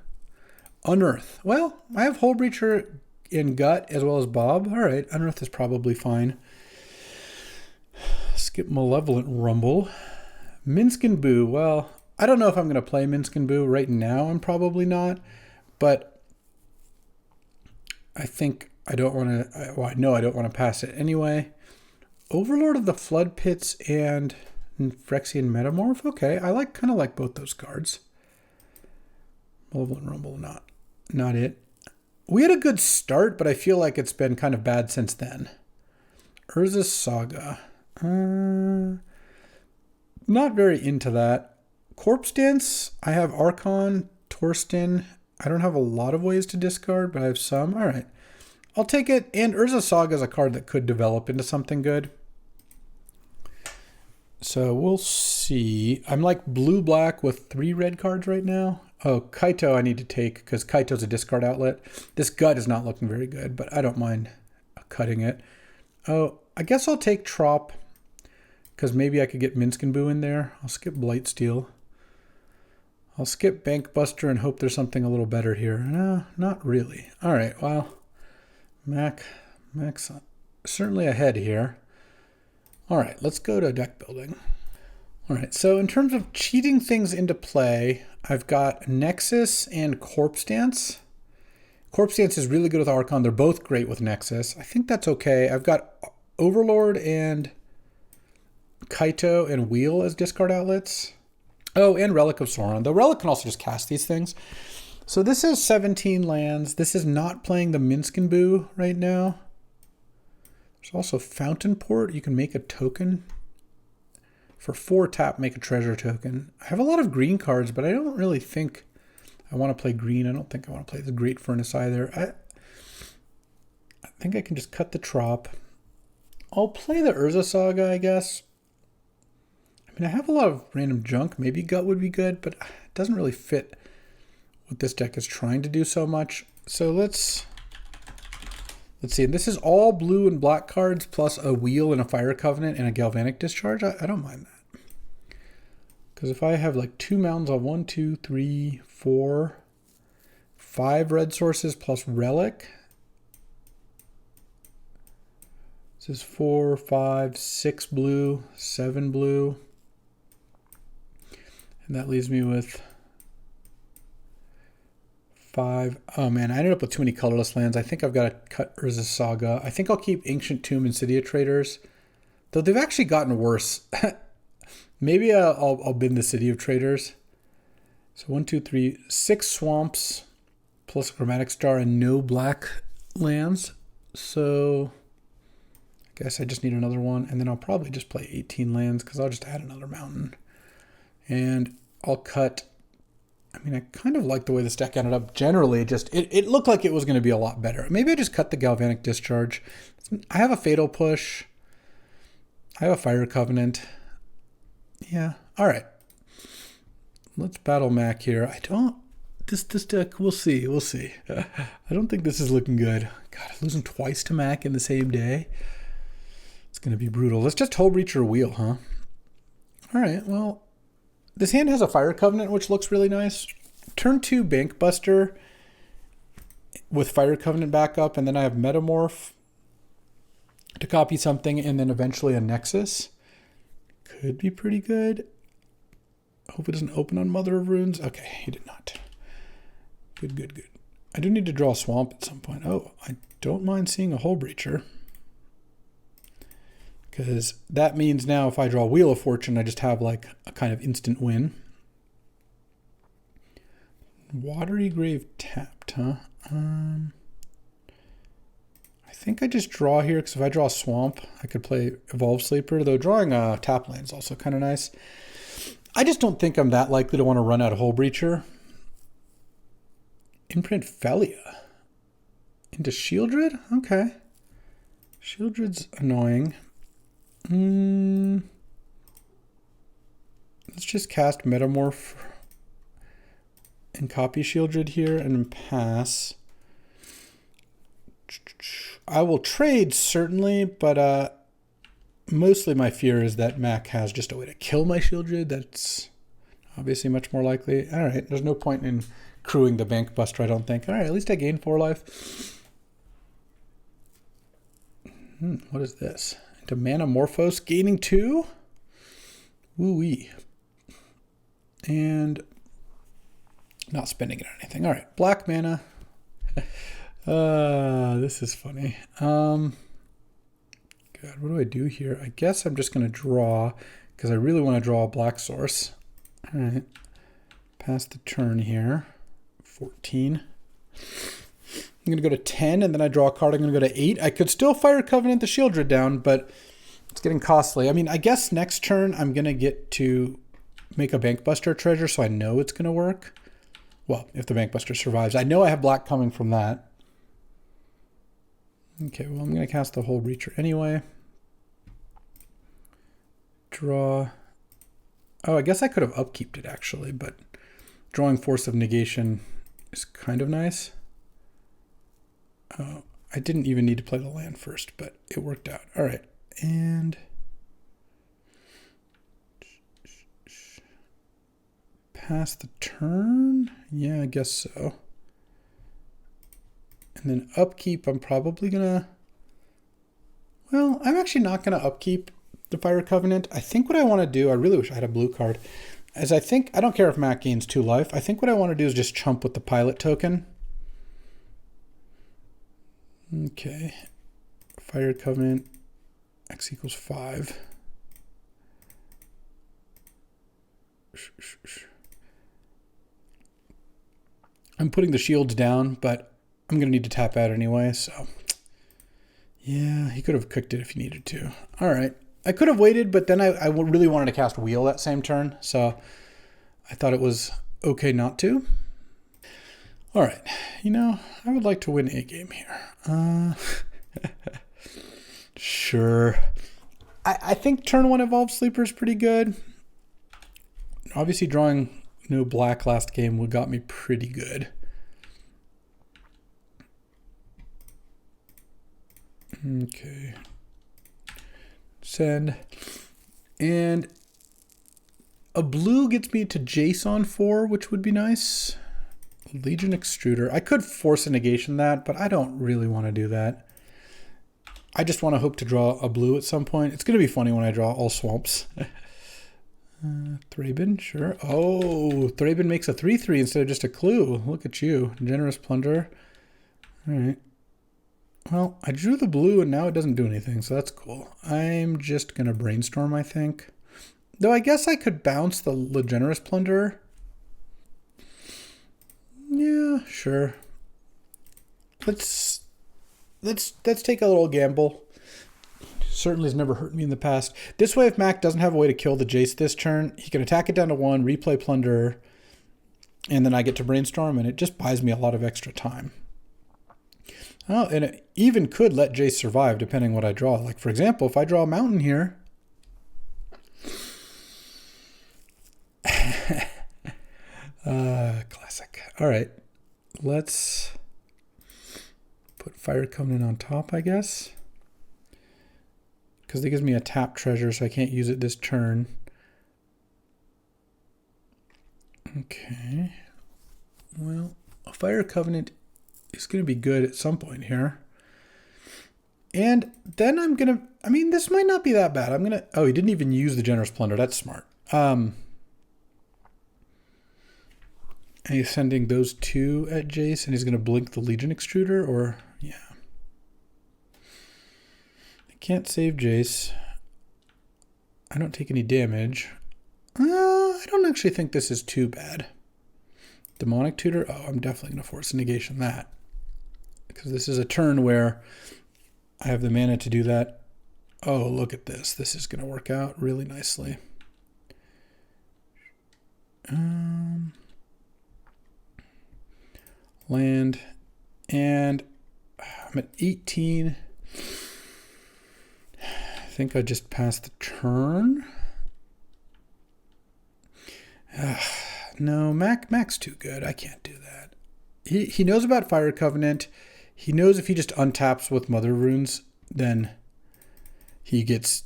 Unearth. Well, I have Hull Breacher in Gut as well as Bob. All right, Unearth is probably fine. Skip Malevolent Rumble. Minsk and Boo. Well, I don't know if I'm going to play Minsk and Boo right now. I'm probably not. But I think I don't want to... Well, I know I don't want to pass it anyway. Overlord of the Flood Pits and Phyrexian Metamorph. Okay, I kind of like both those cards. Malevolent Rumble, not it. We had a good start, but I feel like it's been kind of bad since then. Urza's Saga. Not very into that. Corpse Dance, I have Archon, Torsten. I don't have a lot of ways to discard, but I have some. All right. I'll take it. And Urza's Saga is a card that could develop into something good. So we'll see. I'm like blue-black with 3 red cards right now. Oh, Kaito I need to take because Kaito's a discard outlet. This Gut is not looking very good, but I don't mind cutting it. Oh, I guess I'll take Trop because maybe I could get Minsk and Boo in there. I'll skip Blightsteel. I'll skip Bankbuster and hope there's something a little better here. No, not really. All right, well, Mack's certainly ahead here. All right, let's go to deck building. All right, so in terms of cheating things into play, I've got Nexus and Corpse Dance. Corpse Dance is really good with Archon. They're both great with Nexus. I think that's okay. I've got Overlord and Kaito and Wheel as discard outlets. Oh, and Relic of Sauron. The Relic can also just cast these things. So this is 17 lands. This is not playing the Minsk and Boo right now. There's also Fountain Port. You can make a token. For 4 tap, make a treasure token. I have a lot of green cards, but I don't really think I want to play green. I don't think I want to play the Great Furnace either. I think I can just cut the Trop. I'll play the Urza Saga, I guess. I mean, I have a lot of random junk. Maybe Gut would be good, but it doesn't really fit what this deck is trying to do so much. So let's see. And this is all blue and black cards plus a Wheel and a Fire Covenant and a Galvanic Discharge. I don't mind that. Because if I have like 2 mountains on 1, 2, 3, 4, 5 red sources plus Relic. This is 4, 5, 6 blue, 7 blue. And that leaves me with 5. Oh man, I ended up with too many colorless lands. I think I've got to cut Urza's Saga. I think I'll keep Ancient Tomb and City of Traders. Though they've actually gotten worse. Maybe I'll bin the City of Traders. So 1, 2, 3, 6 swamps plus a Chromatic Star and no black lands. So I guess I just need another one. And then I'll probably just play 18 lands because I'll just add another mountain. And I'll cut... I mean, I kind of like the way this deck ended up. Generally, it looked like it was going to be a lot better. Maybe I just cut the Galvanic Discharge. I have a Fatal Push. I have a Fire Covenant. Yeah. All right. Let's battle Mack here. This deck, we'll see. I don't think this is looking good. God, losing twice to Mack in the same day. It's going to be brutal. Let's just Hull Breach or Wheel, huh? All right, well, this hand has a Fire Covenant, which looks really nice. Turn 2 Bankbuster with Fire Covenant backup, and then I have Metamorph to copy something, and then eventually a Nexus. Could be pretty good. Hope it doesn't open on Mother of Runes. Okay, he did not. Good. I do need to draw a Swamp at some point. Oh, I don't mind seeing a Hull Breacher. Because that means now if I draw Wheel of Fortune, I just have like a kind of instant win. Watery Grave tapped, huh? I think I just draw here because if I draw Swamp, I could play Evolve Sleeper, though drawing a tap land is also kind of nice. I just don't think I'm that likely to want to run out of Hull Breacher. Imprint Felia. Into Shieldred? Okay. Shieldred's annoying. Let's just cast Metamorph and copy Shieldred here and pass. I will trade, certainly, but mostly my fear is that Mack has just a way to kill my Shieldred. That's obviously much more likely. All right, there's no point in crewing the Bank Buster, I don't think. All right, at least I gained 4 life. What is this? Into Manamorphose, gaining 2? Woo-wee. And not spending it on anything. All right, black mana. This is funny. God, what do I do here? I guess I'm just going to draw because I really want to draw a black source. All right, pass the turn here. 14. I'm going to go to 10, and then I draw a card. I'm going to go to 8. I could still Fire Covenant the Shieldred down, but it's getting costly. I mean, I guess next turn I'm going to get to make a Bankbuster treasure, so I know it's going to work. Well, if the Bankbuster survives. I know I have black coming from that. Okay, well, I'm going to cast the whole Reacher anyway. Draw. Oh, I guess I could have upkeeped it, actually, but drawing Force of Negation is kind of nice. Oh, I didn't even need to play the land first, but it worked out. All right, and pass the turn? Yeah, I guess so. And then upkeep, I'm probably gonna... Well, I'm actually not gonna upkeep the Fire Covenant. I think what I want to do, I really wish I had a blue card, is I don't care if Mack gains 2 life. I think what I want to do is just chump with the pilot token. Okay, Fire Covenant, X equals 5. I'm putting the shields down, but I'm going to need to tap out anyway, so... Yeah, he could have cooked it if he needed to. All right. I could have waited, but then I really wanted to cast Wheel that same turn, so I thought it was okay not to. All right. You know, I would like to win a game here. Sure. I think turn 1 Evolved Sleeper is pretty good. Obviously, drawing no black last game got me pretty good. Okay. Send. And a blue gets me to Jace on 4, which would be nice. Legion Extruder. I could force a negation that, but I don't really want to do that. I just want to hope to draw a blue at some point. It's going to be funny when I draw all swamps. Thraben, sure. Oh, Thraben makes a 3/3 instead of just a clue. Look at you. Generous Plunder. All right. Well, I drew the blue and now it doesn't do anything, so that's cool. I'm just going to brainstorm, I think. Though I guess I could bounce the Generous Plunder. Yeah, sure. Let's take a little gamble. Certainly has never hurt me in the past. This way, if Mack doesn't have a way to kill the Jace this turn, he can attack it down to 1, replay Plunder, and then I get to brainstorm, and it just buys me a lot of extra time. Oh, and it even could let Jace survive, depending what I draw. Like, for example, if I draw a mountain here... classic. All right, let's put Fire Covenant on top, I guess. Because it gives me a tap treasure, so I can't use it this turn. Okay. Well, a Fire Covenant is going to be good at some point here. And then I'm going to... I mean, this might not be that bad. I'm going to... Oh, he didn't even use the Generous Plunder. That's smart. And he's sending those 2 at Jace, and he's going to blink the Legion Extruder, or... Yeah. I can't save Jace. I don't take any damage. I don't actually think this is too bad. Demonic Tutor? Oh, I'm definitely going to force a negation that. Because this is a turn where I have the mana to do that. Oh, look at this. This is going to work out really nicely. land, and I'm at 18. I think I just passed the turn. No, Mack's too good. I can't do that. He knows about Fire Covenant. He knows if he just untaps with Mother Runes, then he gets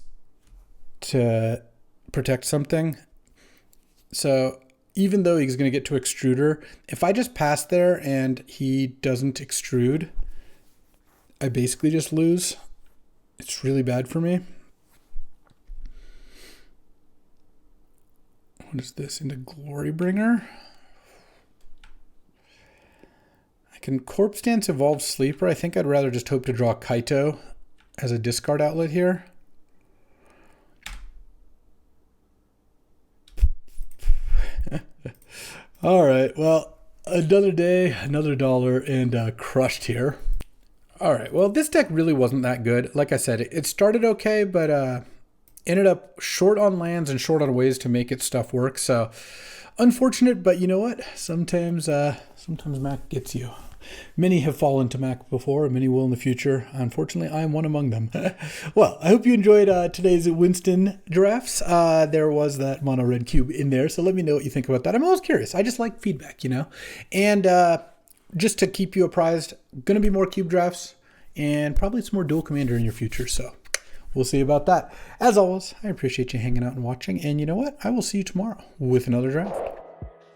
to protect something. So even though he's going to get to Extruder, if I just pass there and he doesn't extrude, I basically just lose. It's really bad for me. What is this? Into Glorybringer? I can Corpse Dance evolve Sleeper. I think I'd rather just hope to draw Kaito as a discard outlet here. All right, well, another day, another dollar, and crushed here. All right, well, this deck really wasn't that good. Like I said, it started okay, but ended up short on lands and short on ways to make its stuff work. So unfortunate, but you know what? Sometimes Mack gets you. Many have fallen to Mack before, and many will in the future. Unfortunately, I am one among them. Well, I hope you enjoyed today's Winston drafts. There was that mono red cube in there, so let me know what you think about that. I'm always curious. I just like feedback, you know? And just to keep you apprised, going to be more cube drafts and probably some more dual commander in your future, so we'll see about that. As always, I appreciate you hanging out and watching, and you know what? I will see you tomorrow with another draft.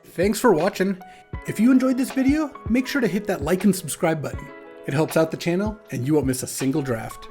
Thanks for watching. If you enjoyed this video, make sure to hit that like and subscribe button. It helps out the channel, and you won't miss a single draft.